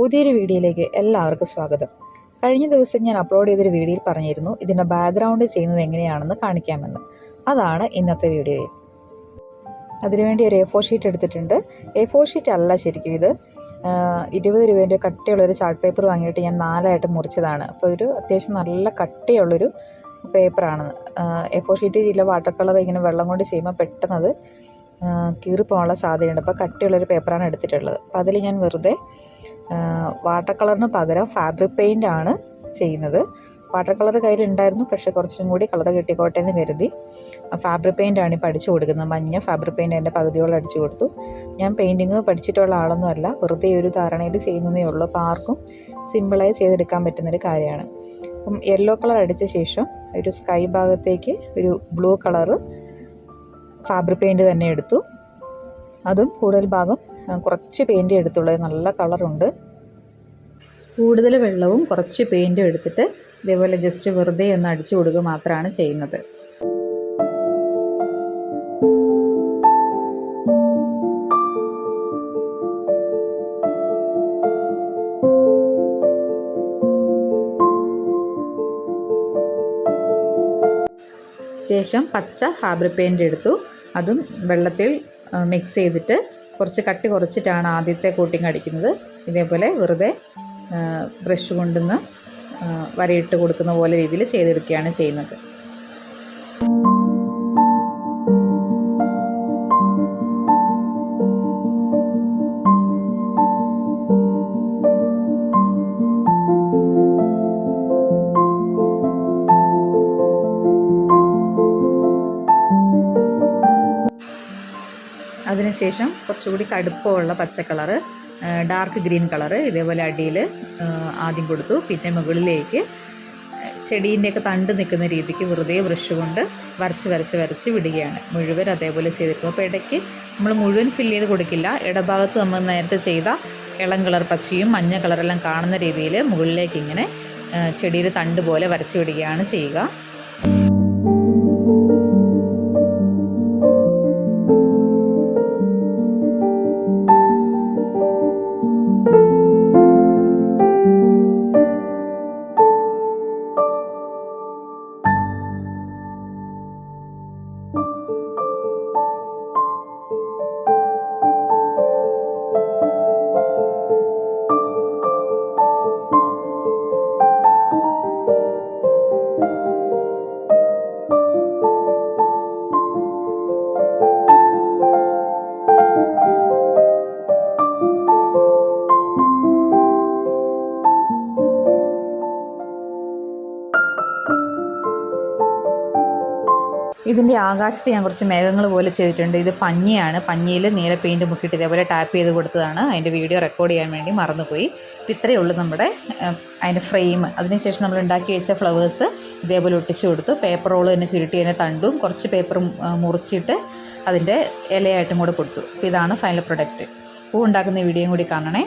പുതിയൊരു വീഡിയോയിലേക്ക് എല്ലാവർക്കും സ്വാഗതം. കഴിഞ്ഞ ദിവസം ഞാൻ അപ്ലോഡ് ചെയ്തൊരു വീഡിയോയിൽ പറഞ്ഞിരുന്നു ഇതിൻ്റെ ബാക്ക്ഗ്രൗണ്ട് ചെയ്യുന്നത് എങ്ങനെയാണെന്ന് കാണിക്കാമെന്ന്. അതാണ് ഇന്നത്തെ വീഡിയോയിൽ. അതിനുവേണ്ടി ഒരു A4 ഷീറ്റ് എടുത്തിട്ടുണ്ട്. A4 ഷീറ്റ് അല്ല ശരിക്കും ഇത് 20 രൂപേൻ്റെ കട്ടിയുള്ളൊരു ചാർട്ട് പേപ്പർ വാങ്ങിയിട്ട് ഞാൻ 4ആയിട്ട് മുറിച്ചതാണ്. അപ്പോൾ ഒരു അത്യാവശ്യം നല്ല കട്ടിയുള്ളൊരു പേപ്പറാണ്. A4 ഷീറ്റ് ചില വാട്ടർ കളർ ഇങ്ങനെ വെള്ളം കൊണ്ട് ചെയ്യുമ്പോൾ പെട്ടെന്നത് കീറിപ്പോകാനുള്ള സാധ്യതയുണ്ട്. അപ്പോൾ കട്ടിയുള്ളൊരു പേപ്പറാണ് എടുത്തിട്ടുള്ളത്. അപ്പോൾ അതിൽ ഞാൻ വെറുതെ വാട്ടർ കളറിന് പകരം ഫാബ്രിക് പെയിൻ്റ് ആണ് ചെയ്യുന്നത്. വാട്ടർ കളർ കയ്യിലുണ്ടായിരുന്നു, പക്ഷേ കുറച്ചും കൂടി കളർ കിട്ടിക്കോട്ടെ എന്ന് കരുതി ഫാബ്രിക് പെയിൻ്റാണ് ഇപ്പോൾ അടിച്ചു കൊടുക്കുന്നത്. മഞ്ഞ ഫാബ്രിക് പെയിൻ്റ് എൻ്റെ പകുതിയോളം അടിച്ചു കൊടുത്തു. ഞാൻ പെയിൻറ്റിങ് പഠിച്ചിട്ടുള്ള ആളൊന്നുമല്ല, വെറുതെ ഒരു ധാരണയിൽ ചെയ്യുന്നതേ ഉള്ളൂ. അപ്പോൾ ആർക്കും സിമ്പിളായി ചെയ്തെടുക്കാൻ പറ്റുന്നൊരു കാര്യമാണ്. അപ്പം യെല്ലോ കളർ അടിച്ച ശേഷം ഒരു സ്കൈ ഭാഗത്തേക്ക് ഒരു ബ്ലൂ കളറ് ഫാബ്രിക് പെയിൻറ്റ് തന്നെ എടുത്തു. അതും കൂടുതൽ ഭാഗം കുറച്ച് പെയിൻറ്റ് എടുത്തുള്ളത്, നല്ല കളറുണ്ട്. കൂടുതൽ വെള്ളവും കുറച്ച് പെയിൻറ്റും എടുത്തിട്ട് ഇതേപോലെ ജസ്റ്റ് വെറുതെ ഒന്ന് അടിച്ചു കൊടുക്കുക മാത്രമാണ് ചെയ്യുന്നത്. ശേഷം പച്ച ഫാബ്രിക് പെയിൻറ്റ് എടുത്തു. അതും വെള്ളത്തിൽ മിക്സ് ചെയ്തിട്ട് കുറച്ച് കട്ടി കുറച്ചിട്ടാണ് ആദ്യത്തെ കോട്ടിങ് അടിക്കുന്നത്. ഇതേപോലെ വെറുതെ ബ്രഷ് കൊണ്ടുവന്ന് വരയിട്ട് കൊടുക്കുന്ന പോലെ രീതിയിൽ ചെയ്തെടുക്കുകയാണ് ചെയ്യുന്നത്. അതിനുശേഷം കുറച്ചുകൂടി കടുപ്പമുള്ള പച്ച കളറ്, ഡാർക്ക് ഗ്രീൻ കളറ് ഇതേപോലെ അടിയിൽ ആദ്യം കൊടുത്തു. പിന്നെ മുകളിലേക്ക് ചെടീൻ്റെയൊക്കെ തണ്ട് നിൽക്കുന്ന രീതിക്ക് വെറുതെ ബ്രഷ് കൊണ്ട് വരച്ച് വിടുകയാണ്. മുഴുവൻ അതേപോലെ ചെയ്തിരിക്കുന്നു. അപ്പോൾ ഇടയ്ക്ക് നമ്മൾ മുഴുവൻ ഫില്ല് ചെയ്ത് കൊടുക്കില്ല. ഇടഭാഗത്ത് നമ്മൾ നേരത്തെ ചെയ്ത ഇളം കളർ പച്ചയും മഞ്ഞ കളറെല്ലാം കാണുന്ന രീതിയിൽ മുകളിലേക്ക് ഇങ്ങനെ ചെടിയിൽ തണ്ട് പോലെ വരച്ച് വിടുകയാണ് ചെയ്യുക. ഇതിൻ്റെ ആകാശത്ത് ഞാൻ കുറച്ച് മേഘങ്ങൾ പോലെ ചെയ്തിട്ടുണ്ട്. ഇത് പഞ്ഞിയാണ്. പഞ്ഞിയിൽ നീല പെയിൻറ്റ് മുക്കിയിട്ട് ഇതേപോലെ ടാപ്പ് ചെയ്ത് കൊടുത്തതാണ്. അതിൻ്റെ വീഡിയോ റെക്കോർഡ് ചെയ്യാൻ വേണ്ടി മറന്നുപോയി. ഇത്രയേ ഉള്ളൂ നമ്മുടെ അതിൻ്റെ ഫ്രെയിം. അതിനുശേഷം നമ്മൾ ഉണ്ടാക്കി വെച്ച ഫ്ലവേഴ്സ് ഇതേപോലെ ഒട്ടിച്ചു കൊടുത്തു. പേപ്പർ റോൾ തന്നെ ചുരുട്ടി അതിനെ തണ്ടും കുറച്ച് പേപ്പറും മുറിച്ചിട്ട് അതിൻ്റെ ഇലയായിട്ടും കൂടെ കൊടുത്തു. അപ്പോൾ ഇതാണ് ഫൈനൽ പ്രൊഡക്റ്റ്. പൂ ഉണ്ടാക്കുന്ന വീഡിയോയും കൂടി കാണണേ.